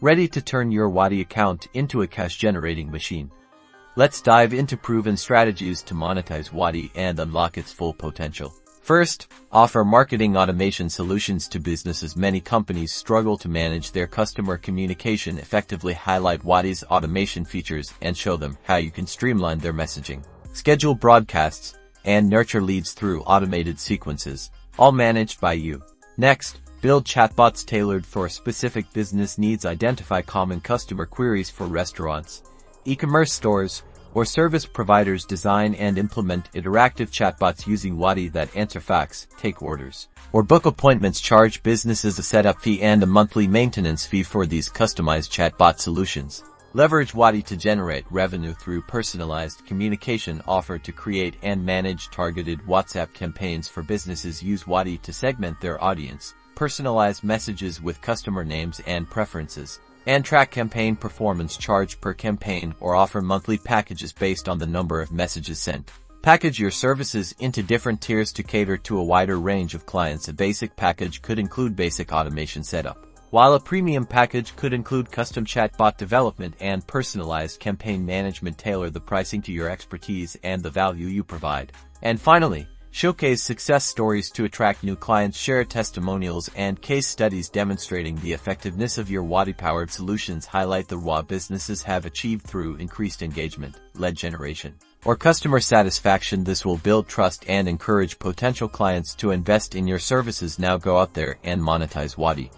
ready to turn your Wati account into a cash-generating machine. Let's dive into proven strategies to monetize Wati and unlock its full potential. First, offer marketing automation solutions to businesses. Many companies struggle to manage their customer communication effectively. Highlight Wati's automation features and show them how you can streamline their messaging, schedule broadcasts, and nurture leads through automated sequences, all managed by you. Next, build chatbots tailored for specific business needs. Identify common customer queries for restaurants, e-commerce stores, or service providers. Design and implement interactive chatbots using Wati that answer fax, take orders, or book appointments. Charge businesses a setup fee and a monthly maintenance fee for these customized chatbot solutions. Leverage Wati to generate revenue through personalized communication. Offer to create and manage targeted WhatsApp campaigns for businesses. Use Wati to segment their audience, personalize messages with customer names and preferences, and track campaign performance. Charge per campaign or offer monthly packages based on the number of messages sent. Package your services into different tiers to cater to a wider range of clients. A basic package could include basic automation setup, while a premium package could include custom chatbot development and personalized campaign management. Tailor the pricing to your expertise and the value you provide. And finally, showcase success stories to attract new clients. Share testimonials and case studies demonstrating the effectiveness of your Wati-powered solutions. Highlight the ROI businesses have achieved through increased engagement, lead generation, or customer satisfaction. This will build trust and encourage potential clients to invest in your services. Now go out there and monetize Wati.